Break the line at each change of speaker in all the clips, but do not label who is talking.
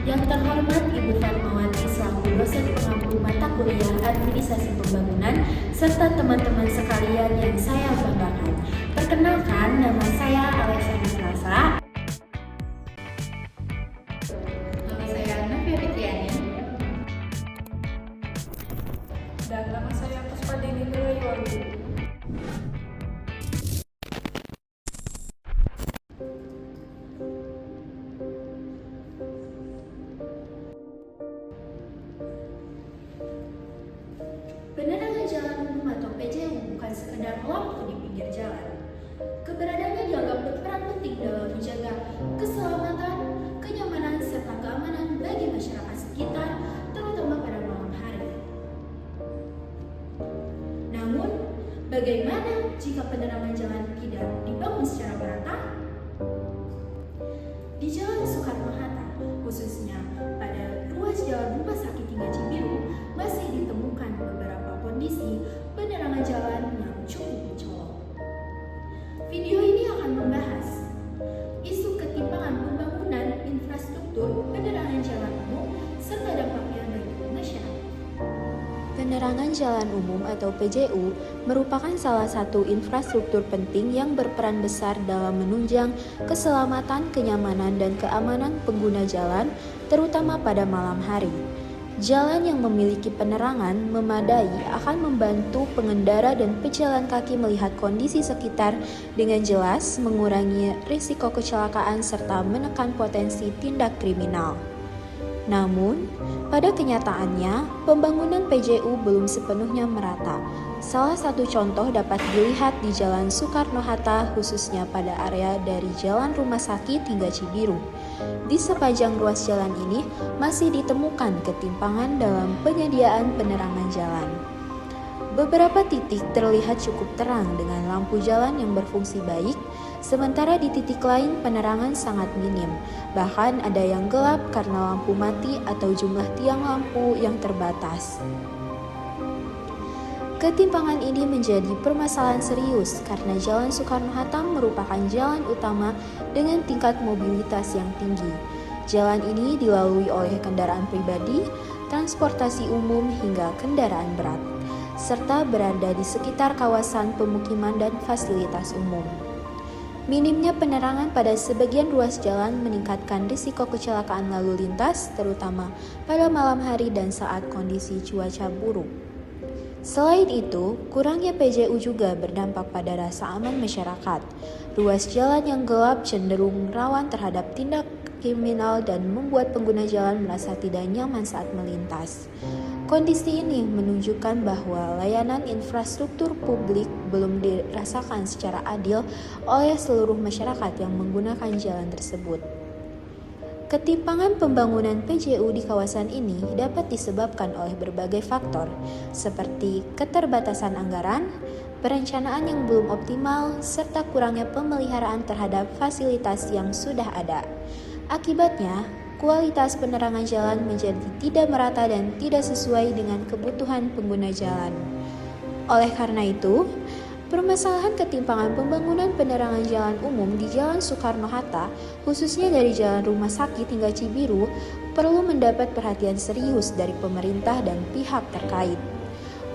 Yang terhormat Ibu Fatmawati selaku dosen pengampu mata kuliah Administrasi Pembangunan serta teman-teman sekalian yang saya banggakan. Perkenalkan, nama saya Alexandra Prasa. Nama saya Navia Fitriani.
Dan nama saya Puspadini Nurayuwangi.
Penerangan jalan umum atau PJU bukan sekedar lampu di pinggir jalan. Keberadaannya dianggap berperan penting dalam menjaga keselamatan, kenyamanan, serta keamanan bagi masyarakat sekitar, terutama pada malam hari. Namun, bagaimana jika penerangan jalan tidak dibangun secara merata? Di Jalan Soekarno-Hatta, khususnya pada ruas jalan Rumah Sakit hingga Cibiru, masih ditemukan beberapa kondisi penerangan jalan yang cukup mencolok. Video ini akan membahas isu ketimpangan pembangunan infrastruktur penerangan jalan umum serta dampaknya bagi masyarakat. Penerangan jalan umum atau PJU merupakan salah satu infrastruktur penting yang berperan besar dalam menunjang keselamatan, kenyamanan, dan keamanan pengguna jalan, terutama pada malam hari. Jalan yang memiliki penerangan memadai akan membantu pengendara dan pejalan kaki melihat kondisi sekitar dengan jelas, mengurangi risiko kecelakaan serta menekan potensi tindak kriminal. Namun, pada kenyataannya, pembangunan PJU belum sepenuhnya merata. Salah satu contoh dapat dilihat di Jalan Soekarno-Hatta, khususnya pada area dari Jalan Rumah Sakit hingga Cibiru. Di sepanjang ruas jalan ini masih ditemukan ketimpangan dalam penyediaan penerangan jalan. Beberapa titik terlihat cukup terang dengan lampu jalan yang berfungsi baik, sementara di titik lain penerangan sangat minim, bahkan ada yang gelap karena lampu mati atau jumlah tiang lampu yang terbatas. Ketimpangan ini menjadi permasalahan serius karena Jalan Soekarno-Hatta merupakan jalan utama dengan tingkat mobilitas yang tinggi. Jalan ini dilalui oleh kendaraan pribadi, transportasi umum hingga kendaraan berat, serta berada di sekitar kawasan pemukiman dan fasilitas umum. Minimnya penerangan pada sebagian ruas jalan meningkatkan risiko kecelakaan lalu lintas, terutama pada malam hari dan saat kondisi cuaca buruk. Selain itu, kurangnya PJU juga berdampak pada rasa aman masyarakat. Ruas jalan yang gelap cenderung rawan terhadap tindak kriminal dan membuat pengguna jalan merasa tidak nyaman saat melintas. Kondisi ini menunjukkan bahwa layanan infrastruktur publik belum dirasakan secara adil oleh seluruh masyarakat yang menggunakan jalan tersebut. Ketimpangan pembangunan PJU di kawasan ini dapat disebabkan oleh berbagai faktor, seperti keterbatasan anggaran, perencanaan yang belum optimal, serta kurangnya pemeliharaan terhadap fasilitas yang sudah ada. Akibatnya, kualitas penerangan jalan menjadi tidak merata dan tidak sesuai dengan kebutuhan pengguna jalan. Oleh karena itu, permasalahan ketimpangan pembangunan penerangan jalan umum di Jalan Soekarno-Hatta, khususnya dari Jalan Rumah Sakit hingga Cibiru, perlu mendapat perhatian serius dari pemerintah dan pihak terkait.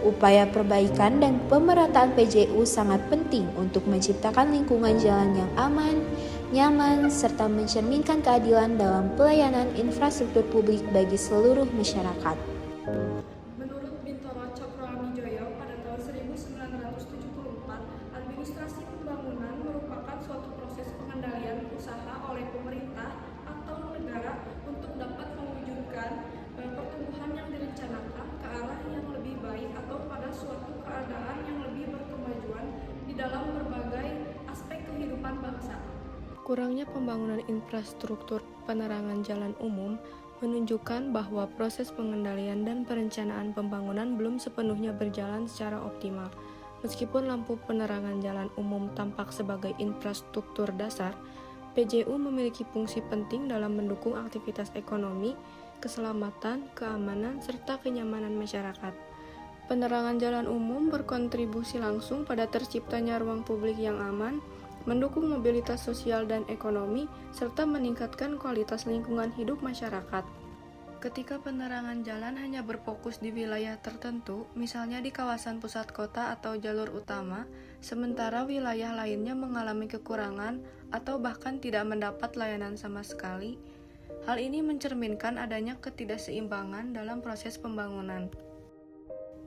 Upaya perbaikan dan pemerataan PJU sangat penting untuk menciptakan lingkungan jalan yang aman, nyaman, serta mencerminkan keadilan dalam pelayanan infrastruktur publik bagi seluruh masyarakat.
Menurut Bintoro Cokroamidjojo pada tahun 1974, administrasi pembangunan merupakan suatu proses pengendalian usaha oleh pemerintah atau negara untuk dapat mewujudkan pertumbuhan yang direncanakan ke arah yang lebih baik atau pada suatu keadaan yang lebih berkemajuan di dalam berbagai aspek kehidupan bangsa. Kurangnya pembangunan infrastruktur penerangan jalan umum menunjukkan bahwa proses pengendalian dan perencanaan pembangunan belum sepenuhnya berjalan secara optimal. Meskipun lampu penerangan jalan umum tampak sebagai infrastruktur dasar, PJU memiliki fungsi penting dalam mendukung aktivitas ekonomi, keselamatan, keamanan, serta kenyamanan masyarakat. Penerangan jalan umum berkontribusi langsung pada terciptanya ruang publik yang aman, mendukung mobilitas sosial dan ekonomi, serta meningkatkan kualitas lingkungan hidup masyarakat. Ketika penerangan jalan hanya berfokus di wilayah tertentu, misalnya di kawasan pusat kota atau jalur utama, sementara wilayah lainnya mengalami kekurangan atau bahkan tidak mendapat layanan sama sekali, hal ini mencerminkan adanya ketidakseimbangan dalam proses pembangunan.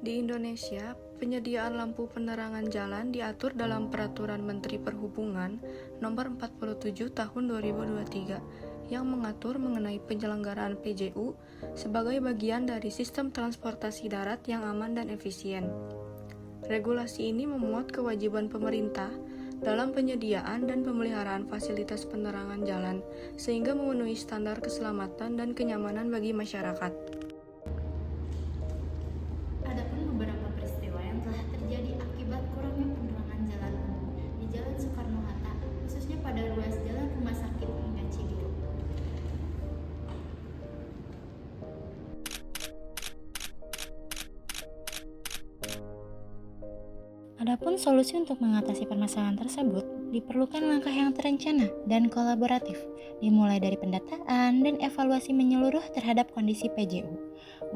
Di Indonesia, penyediaan lampu penerangan jalan diatur dalam Peraturan Menteri Perhubungan Nomor 47 Tahun 2023 yang mengatur mengenai penyelenggaraan PJU sebagai bagian dari sistem transportasi darat yang aman dan efisien. Regulasi ini memuat kewajiban pemerintah dalam penyediaan dan pemeliharaan fasilitas penerangan jalan sehingga memenuhi standar keselamatan dan kenyamanan bagi masyarakat.
Adapun beberapa peristiwa yang telah terjadi akibat kurangnya penerangan jalan umum di Jalan Soekarno-Hatta, khususnya pada ruas Jalan Rumah Sakit hingga Cibiru. Adapun solusi untuk mengatasi permasalahan tersebut, diperlukan langkah yang terencana dan kolaboratif, dimulai dari pendataan dan evaluasi menyeluruh terhadap kondisi PJU,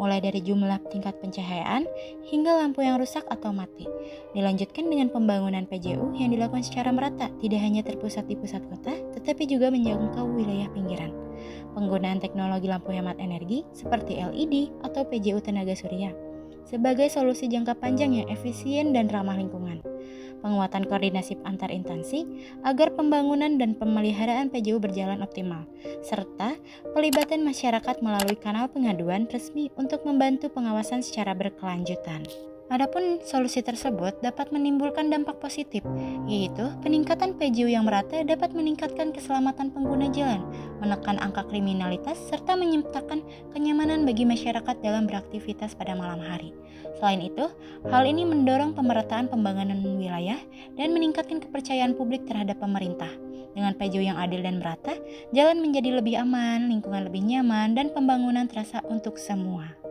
mulai dari jumlah tingkat pencahayaan hingga lampu yang rusak atau mati. Dilanjutkan dengan pembangunan PJU yang dilakukan secara merata, tidak hanya terpusat di pusat kota, tetapi juga menjangkau wilayah pinggiran. Penggunaan teknologi lampu hemat energi seperti LED atau PJU tenaga surya sebagai solusi jangka panjang yang efisien dan ramah lingkungan. Penguatan koordinasi antar instansi agar pembangunan dan pemeliharaan PJU berjalan optimal, serta pelibatan masyarakat melalui kanal pengaduan resmi untuk membantu pengawasan secara berkelanjutan. Adapun solusi tersebut dapat menimbulkan dampak positif, yaitu peningkatan PJU yang merata dapat meningkatkan keselamatan pengguna jalan, menekan angka kriminalitas, serta menciptakan kenyamanan bagi masyarakat dalam beraktivitas pada malam hari. Selain itu, hal ini mendorong pemerataan pembangunan wilayah dan meningkatkan kepercayaan publik terhadap pemerintah. Dengan PJU yang adil dan merata, jalan menjadi lebih aman, lingkungan lebih nyaman, dan pembangunan terasa untuk semua.